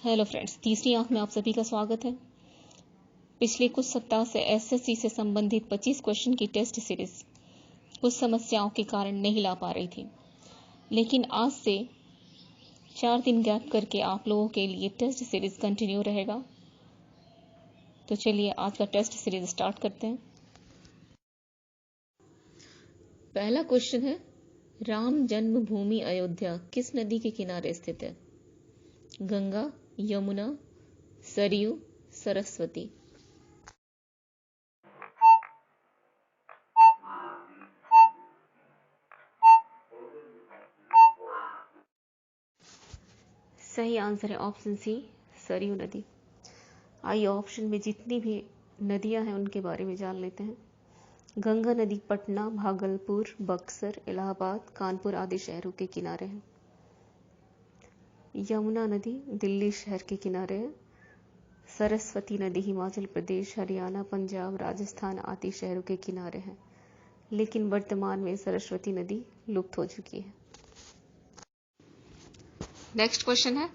Hello friends, तीसरी आंख में आप सभी का स्वागत है। पिछले कुछ सप्ताह से एसएससी से संबंधित 25 क्वेश्चन की टेस्ट सीरीज कुछ समस्याओं के कारण नहीं ला पा रही थी, लेकिन आज से 4 दिन गैप करके आप लोगों के लिए टेस्ट सीरीज कंटिन्यू रहेगा। तो चलिए आज का टेस्ट सीरीज स्टार्ट करते हैं। पहला क्वेश्चन है, राम जन्मभूमि अयोध्या किस नदी के किनारे स्थित है? गंगा, यमुना, सरयू, सरस्वती। सही आंसर है ऑप्शन सी, सरयू नदी। आइए ऑप्शन में जितनी भी नदियां हैं उनके बारे में जान लेते हैं। गंगा नदी पटना, भागलपुर, बक्सर, इलाहाबाद, कानपुर आदि शहरों के किनारे है। यमुना नदी दिल्ली शहर के किनारे है। सरस्वती नदी हिमाचल प्रदेश, हरियाणा, पंजाब, राजस्थान आदि शहरों के किनारे है, लेकिन वर्तमान में सरस्वती नदी लुप्त हो चुकी है। नेक्स्ट क्वेश्चन है,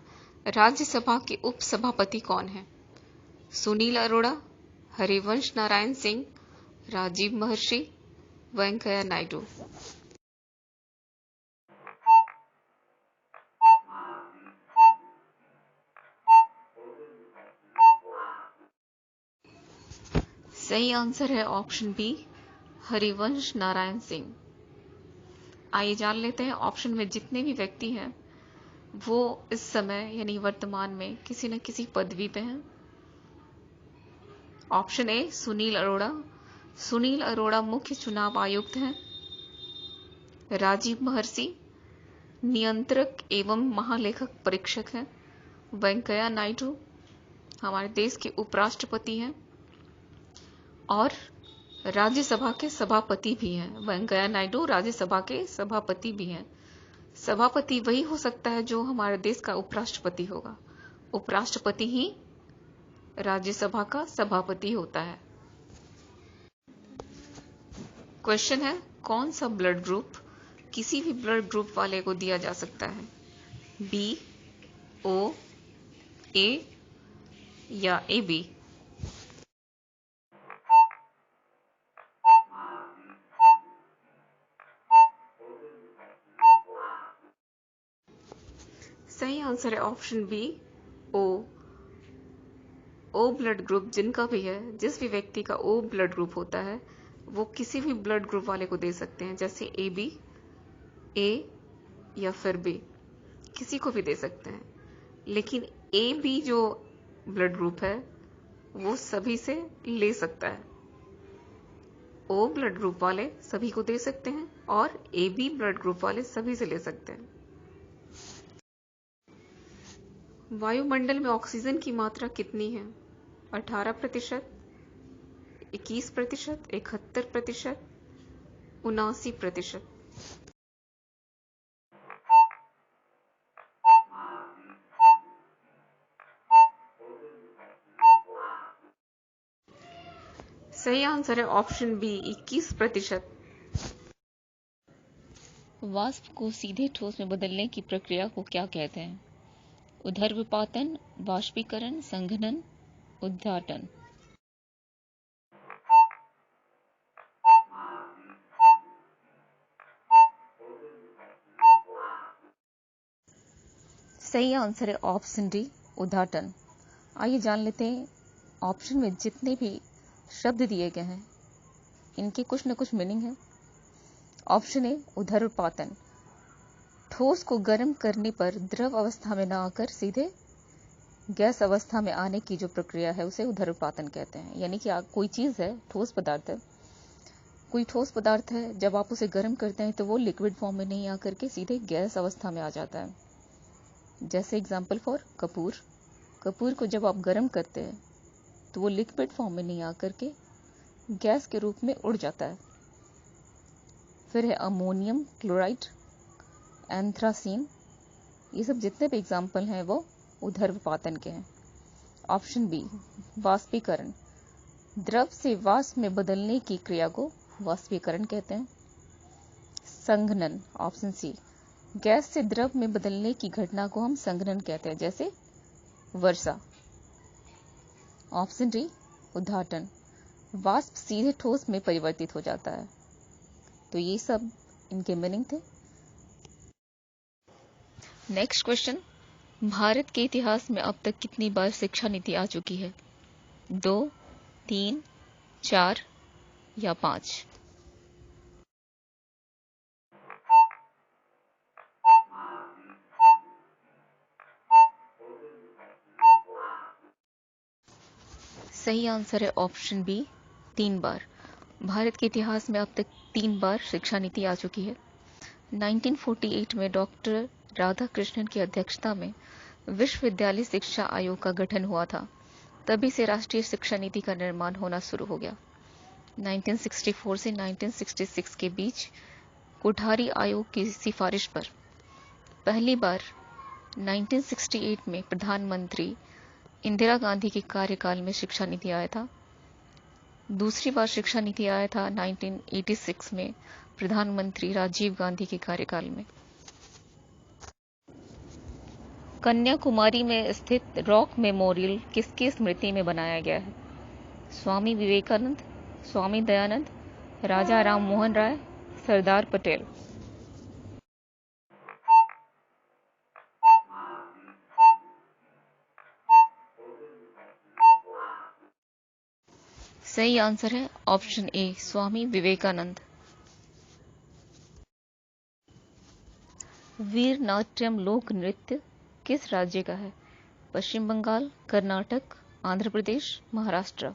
राज्यसभा के उपसभापति कौन है? सुनील अरोड़ा, हरिवंश नारायण सिंह, राजीव महर्षि, वेंकैया नायडू। सही आंसर है ऑप्शन बी, हरिवंश नारायण सिंह। आइए जान लेते हैं ऑप्शन में जितने भी व्यक्ति हैं वो इस समय यानी वर्तमान में किसी न किसी पदवी पे हैं। Option A, Sunil Arora. सुनील अरोड़ा मुख्य चुनाव आयुक्त हैं। राजीव महर्षि नियंत्रक एवं महालेखक परीक्षक हैं। वेंकैया नायडू हमारे देश के उपराष्ट्रपति हैं और राज्यसभा के सभापति भी हैं। वेंकैया नायडू राज्यसभा के सभापति भी हैं। सभापति वही हो सकता है जो हमारे देश का उपराष्ट्रपति होगा। उपराष्ट्रपति ही राज्यसभा का सभापति होता है। क्वेश्चन है, कौन सा ब्लड ग्रुप किसी भी ब्लड ग्रुप वाले को दिया जा सकता है? बी, ओ, ए या ए बी? सही आंसर है ऑप्शन बी, ओ। ओ ब्लड ग्रुप जिनका भी है, जिस भी व्यक्ति का ओ ब्लड ग्रुप होता है वो किसी भी ब्लड ग्रुप वाले को दे सकते हैं, जैसे ए बी, ए या फिर बी, किसी को भी दे सकते हैं। लेकिन ए बी जो ब्लड ग्रुप है वो सभी से ले सकता है। ओ ब्लड ग्रुप वाले सभी को दे सकते हैं और ए बी ब्लड ग्रुप वाले सभी से ले सकते हैं। वायुमंडल में ऑक्सीजन की मात्रा कितनी है? 18%, 21%, 71%, 79%। सही आंसर है ऑप्शन बी, 21%। वाष्प को सीधे ठोस में बदलने की प्रक्रिया को क्या कहते हैं? ऊर्ध्वपातन, वाष्पीकरण, संघनन, उद्घाटन। सही आंसर है ऑप्शन डी, उद्घाटन। आइए जान लेते हैं ऑप्शन में जितने भी शब्द दिए गए हैं इनके कुछ न कुछ मीनिंग है। ऑप्शन ए, ऊर्ध्वपातन, ठोस को गर्म करने पर द्रव अवस्था में न आकर सीधे गैस अवस्था में आने की जो प्रक्रिया है उसे ऊर्ध्वपातन कहते हैं। यानी कि कोई चीज है, ठोस पदार्थ है, कोई ठोस पदार्थ है, जब आप उसे गर्म करते हैं तो वो लिक्विड फॉर्म में नहीं आकर के सीधे गैस अवस्था में आ जाता है। जैसे एग्जाम्पल फॉर कपूर, कपूर को जब आप गर्म करते हैं तो वो लिक्विड फॉर्म में नहीं आकर के गैस के रूप में उड़ जाता है। फिर है अमोनियम क्लोराइड, एंथ्रासीन, ये सब जितने भी एग्जाम्पल हैं वो ऊर्ध्वपातन के हैं। ऑप्शन बी, वाष्पीकरण, द्रव से वाष्प में बदलने की क्रिया को वाष्पीकरण कहते हैं। संघनन, ऑप्शन सी, गैस से द्रव में बदलने की घटना को हम संघनन कहते हैं, जैसे वर्षा। ऑप्शन डी उद्घाटन। वाष्प सीधे ठोस में परिवर्तित हो जाता है। तो ये सब इनके मीनिंग थे। नेक्स्ट क्वेश्चन, भारत के इतिहास में अब तक कितनी बार शिक्षा नीति आ चुकी है? 2, 3, 4 या 5? सही आंसर है ऑप्शन बी, 3 बार। भारत के इतिहास में अब तक 3 बार शिक्षा नीति आ चुकी है। 1948 में डॉक्टर राधाकृष्णन की अध्यक्षता में विश्वविद्यालय शिक्षा आयोग का गठन हुआ था। तभी से राष्ट्रीय शिक्षा नीति का निर्माण होना शुरू हो गया। 1964 से 1966 के बीच कोठारी आयोग की सिफारिश पर पहली बार 1968 में प्रधानमंत्री इंदिरा गांधी के कार्यकाल में शिक्षा नीति आया था। दूसरी बार शिक्षा नीति आया था 1986 में प्रधानमंत्री राजीव गांधी के कार्यकाल में। कन्याकुमारी में स्थित रॉक मेमोरियल किसकी स्मृति में बनाया गया है? स्वामी विवेकानंद, स्वामी दयानंद, राजा राम मोहन राय, सरदार पटेल। सही आंसर है ऑप्शन ए, स्वामी विवेकानंद। वीर नाट्यम लोक नृत्य किस राज्य का है? पश्चिम बंगाल, कर्नाटक, आंध्र प्रदेश, महाराष्ट्र।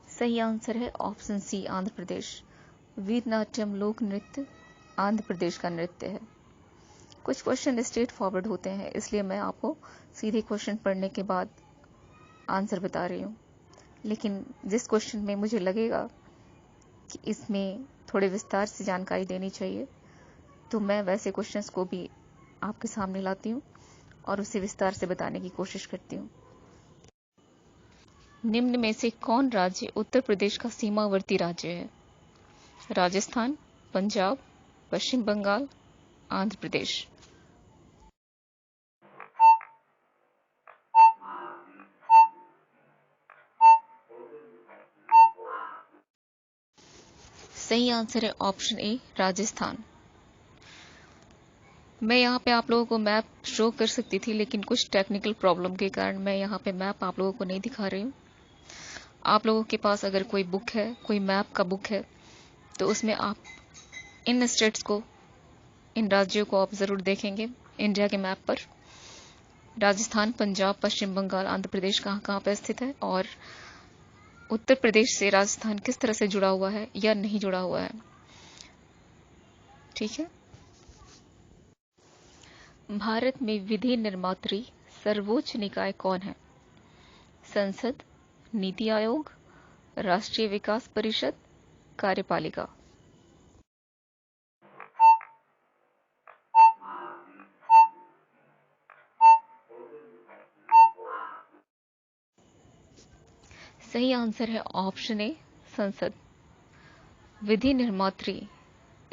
सही आंसर है ऑप्शन सी, आंध्र प्रदेश। वीर नाट्यम लोक नृत्य आंध्र प्रदेश का नृत्य है। कुछ क्वेश्चन स्ट्रेट फॉरवर्ड होते हैं, इसलिए मैं आपको सीधे क्वेश्चन पढ़ने के बाद आंसर बता रही हूँ। लेकिन जिस क्वेश्चन में मुझे लगेगा कि इसमें थोड़े विस्तार से जानकारी देनी चाहिए, तो मैं वैसे क्वेश्चंस को भी आपके सामने लाती हूँ और उसे विस्तार से बताने की कोशिश करती हूँ। निम्न में से कौन राज्य उत्तर प्रदेश का सीमावर्ती राज्य है? राजस्थान, पंजाब, पश्चिम बंगाल, आंध्र प्रदेश। सही आंसर है ऑप्शन ए, राजस्थान। मैं यहाँ पे आप लोगों को मैप शो कर सकती थी, लेकिन कुछ टेक्निकल प्रॉब्लम के कारण मैं यहाँ पे मैप आप लोगों को नहीं दिखा रही हूँ। आप लोगों के पास अगर कोई बुक है, कोई मैप का बुक है, तो उसमें आप इन स्टेट्स को, इन राज्यों को आप जरूर देखेंगे इंडिया के मैप पर। राजस्थान, पंजाब, पश्चिम बंगाल, आंध्र प्रदेश कहाँ कहाँ पे स्थित है और उत्तर प्रदेश से राजस्थान किस तरह से जुड़ा हुआ है या नहीं जुड़ा हुआ है। ठीक है। भारत में विधि निर्मात्री सर्वोच्च निकाय कौन है? संसद, नीति आयोग, राष्ट्रीय विकास परिषद, कार्यपालिका। सही आंसर है ऑप्शन ए, संसद। विधि निर्मात्री,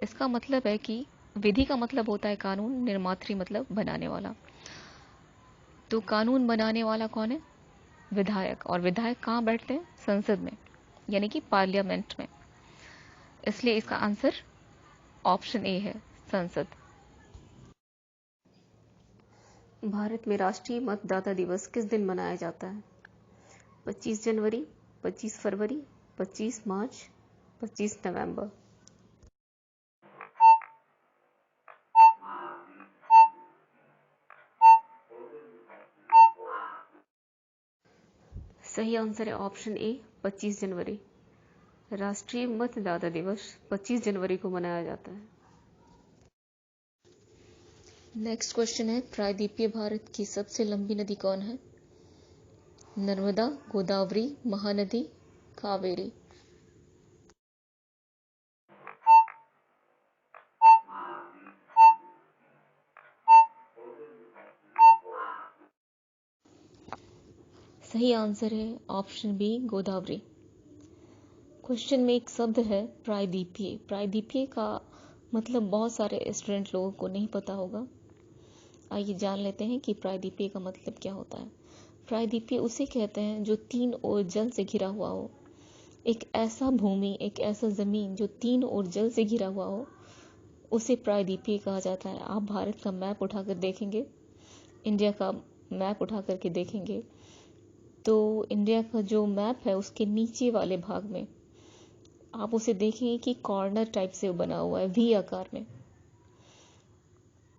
इसका मतलब है कि विधि का मतलब होता है कानून, निर्मात्री मतलब बनाने वाला। तो कानून बनाने वाला कौन है? विधायक। और विधायक कहाँ बैठते हैं? संसद में, यानी कि पार्लियामेंट में। इसलिए इसका आंसर ऑप्शन ए है, संसद। भारत में राष्ट्रीय मतदाता दिवस किस दिन मनाया जाता है? 25 जनवरी, 25 फरवरी, 25 मार्च, 25 नवंबर। सही आंसर है ऑप्शन ए, 25 जनवरी। राष्ट्रीय मतदाता दिवस 25 जनवरी को मनाया जाता है। नेक्स्ट क्वेश्चन है, प्रायद्वीपीय भारत की सबसे लंबी नदी कौन है? नर्मदा, गोदावरी, महानदी, कावेरी। सही आंसर है ऑप्शन बी, गोदावरी। क्वेश्चन में एक शब्द है प्रायद्वीपीय। प्रायद्वीपीय का मतलब बहुत सारे स्टूडेंट लोगों को नहीं पता होगा। आइए जान लेते हैं कि प्रायद्वीपीय का मतलब क्या होता है। प्रायद्वीपीय उसे कहते हैं जो तीन ओर जल से घिरा हुआ हो। एक ऐसा भूमि, एक ऐसा जमीन जो तीन ओर जल से घिरा हुआ हो, उसे प्रायद्वीपीय कहा जाता है। आप भारत का मैप उठाकर देखेंगे, इंडिया का मैप उठा करके देखेंगे, तो इंडिया का जो मैप है उसके नीचे वाले भाग में आप उसे देखेंगे कि कॉर्नर टाइप से बना हुआ है, वी आकार में।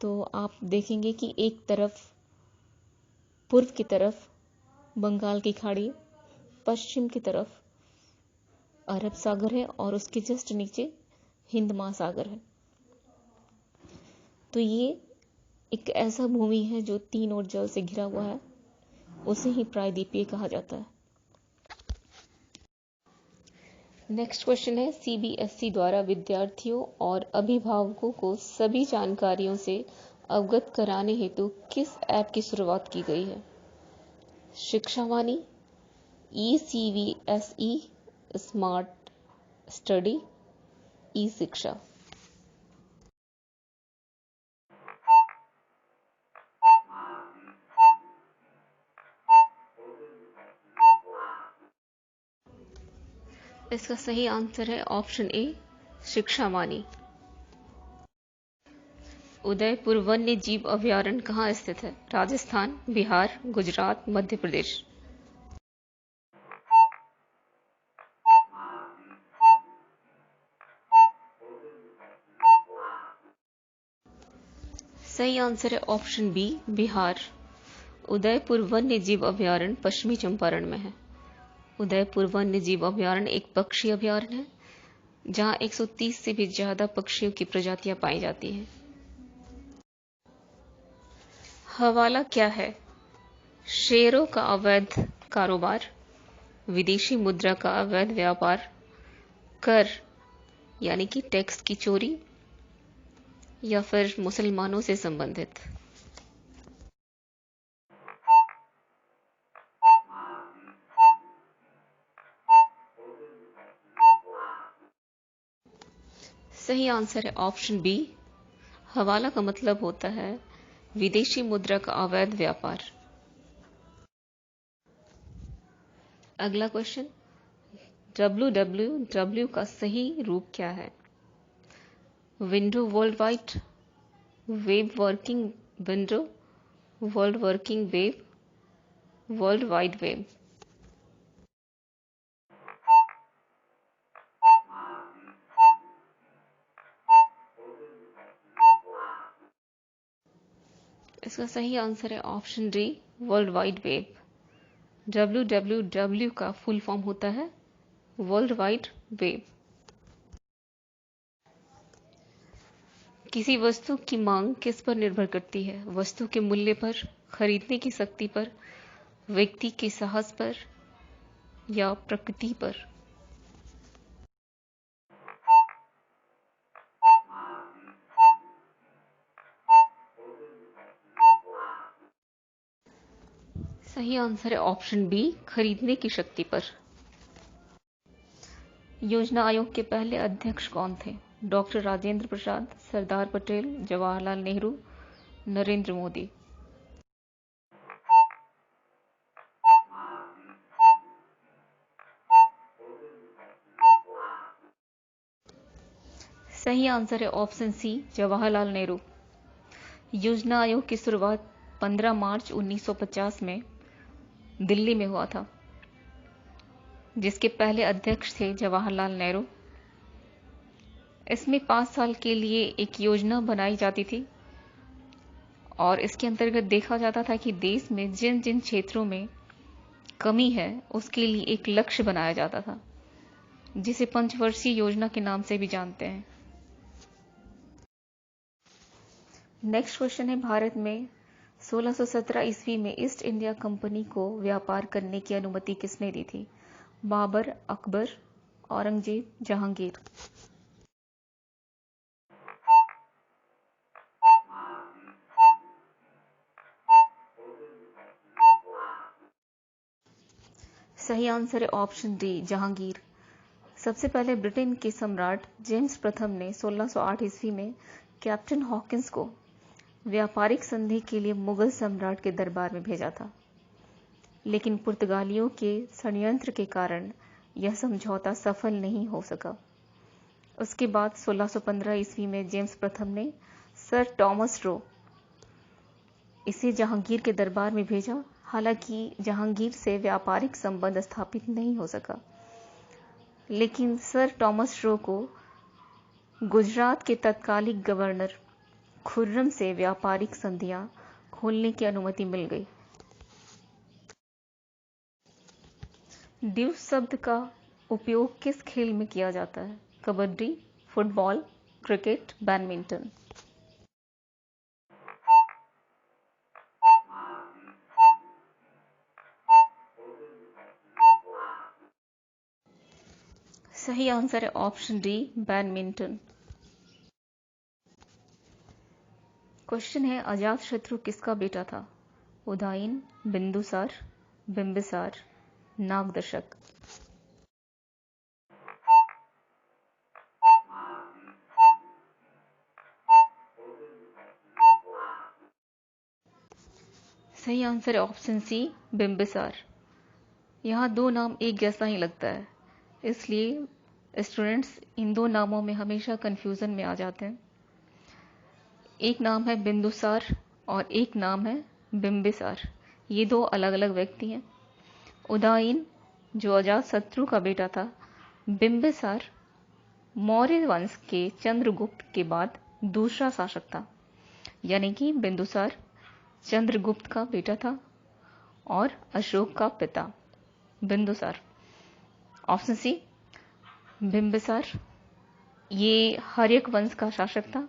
तो आप देखेंगे कि एक तरफ पूर्व की तरफ बंगाल की खाड़ी, पश्चिम की तरफ अरब सागर है और उसके जस्ट नीचे हिंद महासागर है। तो ये एक ऐसा भूमि है जो तीन ओर जल से घिरा हुआ है, उसे ही प्रायद्वीपीय कहा जाता है। नेक्स्ट क्वेश्चन है, सीबीएसई द्वारा विद्यार्थियों और अभिभावकों को सभी जानकारियों से अवगत कराने हेतु किस ऐप की शुरुआत की गई है? शिक्षावाणी, ई-सीबीएसई स्मार्ट स्टडी, ई शिक्षा। इसका सही आंसर है ऑप्शन ए, शिक्षावाणी। उदयपुर वन्य जीव अभयारण्य कहाँ स्थित है? राजस्थान, बिहार, गुजरात, मध्य प्रदेश। सही आंसर है ऑप्शन बी, बिहार। उदयपुर वन्य जीव अभयारण्य पश्चिमी चंपारण में है। उदयपुर वन्य जीव अभयारण्य एक पक्षी अभयारण्य है जहां 130 से भी ज्यादा पक्षियों की प्रजातियां पाई जाती हैं। हवाला क्या है? शेयरों का अवैध कारोबार, विदेशी मुद्रा का अवैध व्यापार, कर यानी कि टैक्स की चोरी, या फिर मुसलमानों से संबंधित। सही आंसर है ऑप्शन बी, हवाला का मतलब होता है विदेशी मुद्रा का अवैध व्यापार। अगला क्वेश्चन, www का सही रूप क्या है? Window world wide, web working window, world working web, world wide web. इसका सही आंसर है option D, world wide web. www का फुल फॉर्म होता है वर्ल्ड वाइड वेब। किसी वस्तु की मांग किस पर निर्भर करती है? वस्तु के मूल्य पर, खरीदने की शक्ति पर, व्यक्ति के साहस पर, या प्रकृति पर। सही आंसर है ऑप्शन बी, खरीदने की शक्ति पर। योजना आयोग के पहले अध्यक्ष कौन थे? डॉक्टर राजेंद्र प्रसाद, सरदार पटेल, जवाहरलाल नेहरू, नरेंद्र मोदी। सही आंसर है ऑप्शन सी, जवाहरलाल नेहरू। योजना आयोग की शुरुआत 15 मार्च 1950 में दिल्ली में हुआ था, जिसके पहले अध्यक्ष थे जवाहरलाल नेहरू। इसमें 5 साल के लिए एक योजना बनाई जाती थी और इसके अंतर्गत देखा जाता था कि देश में जिन जिन क्षेत्रों में कमी है उसके लिए एक लक्ष्य बनाया जाता था, जिसे पंचवर्षीय योजना के नाम से भी जानते हैं। नेक्स्ट क्वेश्चन है, भारत में 1617 ईस्वी में ईस्ट इंडिया कंपनी को व्यापार करने की अनुमति किसने दी थी? बाबर, अकबर, औरंगजेब, जहांगीर। सही आंसर है ऑप्शन डी, जहांगीर। सबसे पहले ब्रिटेन के सम्राट जेम्स प्रथम ने 1608 ईस्वी में कैप्टन हॉकिंस को व्यापारिक संधि के लिए मुगल सम्राट के दरबार में भेजा था, लेकिन पुर्तगालियों के षड्यंत्र के कारण यह समझौता सफल नहीं हो सका। उसके बाद 1615 ईस्वी में जेम्स प्रथम ने सर टॉमस रो इसे जहांगीर के दरबार में भेजा। हालांकि जहांगीर से व्यापारिक संबंध स्थापित नहीं हो सका, लेकिन सर टॉमस रो को गुजरात के तत्कालिक गवर्नर खुर्रम से व्यापारिक संधियां खोलने की अनुमति मिल गई। ड्यूस शब्द का उपयोग किस खेल में किया जाता है? Kabaddi, football, cricket, badminton. सही आंसर है ऑप्शन डी, बैडमिंटन। क्वेश्चन है, अजातशत्रु किसका बेटा था? उदयन, बिंदुसार, बिंबिसार, नागदशक। सही आंसर है ऑप्शन सी, बिंबिसार। यहाँ दो नाम एक जैसा ही लगता है, इसलिए स्टूडेंट्स इन दो नामों में हमेशा कंफ्यूजन में आ जाते हैं। एक नाम है बिंदुसार और एक नाम है बिंबिसार। ये दो अलग अलग व्यक्ति हैं। उदयन जो अजातशत्रु का बेटा था, बिंबिसार मौर्य वंश के चंद्रगुप्त के बाद दूसरा शासक था, यानी कि बिंदुसार चंद्रगुप्त का बेटा था और अशोक का पिता बिंदुसार। ऑप्शन सी, बिंबिसार ये हर्यक वंश का शासक था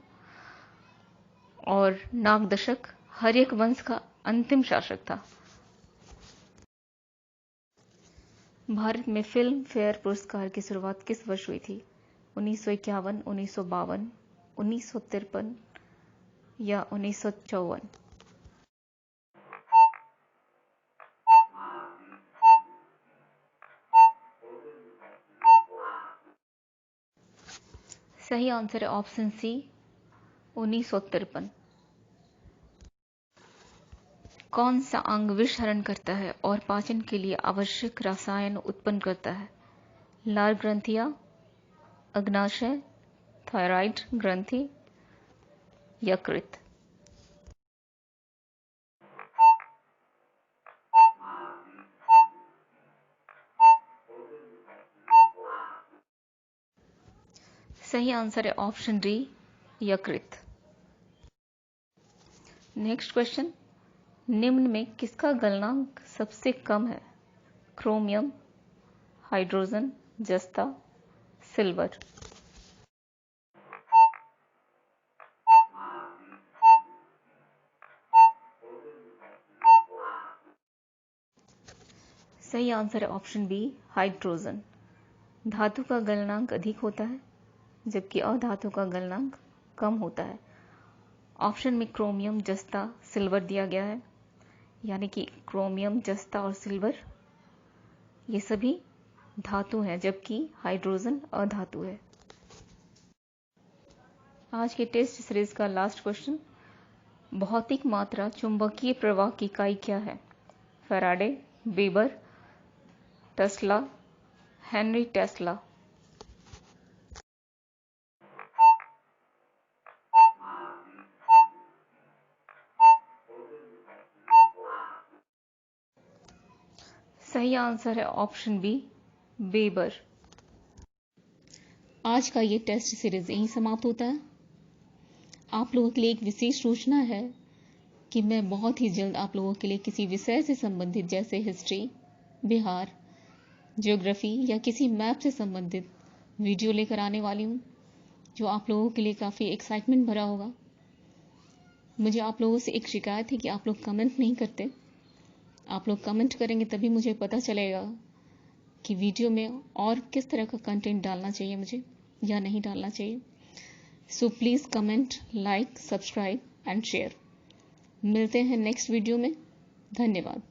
और नागदशक हर्यक वंश का अंतिम शासक था। भारत में फिल्म फेयर पुरस्कार की शुरुआत किस वर्ष हुई थी? 1951, 1952, 1953 या 1954? सही आंसर है ऑप्शन सी, 1953। कौन सा अंग विष हरण करता है और पाचन के लिए आवश्यक रसायन उत्पन्न करता है? लार ग्रंथियां, अग्नाशय, थायराइड ग्रंथि, यकृत। सही आंसर है ऑप्शन डी, यकृत। नेक्स्ट क्वेश्चन, निम्न में किसका गलनांक सबसे कम है? क्रोमियम, हाइड्रोजन, जस्ता, सिल्वर। सही आंसर है ऑप्शन बी, हाइड्रोजन। धातु का गलनांक अधिक होता है जबकि अधातु का गलनांक कम होता है। ऑप्शन में क्रोमियम, जस्ता, सिल्वर दिया गया है, यानी कि क्रोमियम, जस्ता और सिल्वर ये सभी धातु हैं जबकि हाइड्रोजन अधातु है। आज के टेस्ट सीरीज का लास्ट क्वेश्चन, भौतिक मात्रा चुंबकीय प्रवाह की इकाई क्या है? Faraday, weber, Tesla, Henry Tesla. सही आंसर है ऑप्शन बी, वेबर। आज का ये टेस्ट सीरीज यहीं समाप्त होता है। आप लोगों के लिए एक विशेष सूचना है कि मैं बहुत ही जल्द आप लोगों के लिए किसी विषय से संबंधित जैसे हिस्ट्री, बिहार, ज्योग्राफी या किसी मैप से संबंधित वीडियो लेकर आने वाली हूँ, जो आप लोगों के लिए काफ़ी एक्साइटमेंट भरा होगा। मुझे आप लोगों से एक शिकायत है कि आप लोग कमेंट नहीं करते। आप लोग कमेंट करेंगे तभी मुझे पता चलेगा कि वीडियो में और किस तरह का कंटेंट डालना चाहिए मुझे या नहीं डालना चाहिए। So please comment, like, subscribe and share. मिलते हैं नेक्स्ट वीडियो में। धन्यवाद।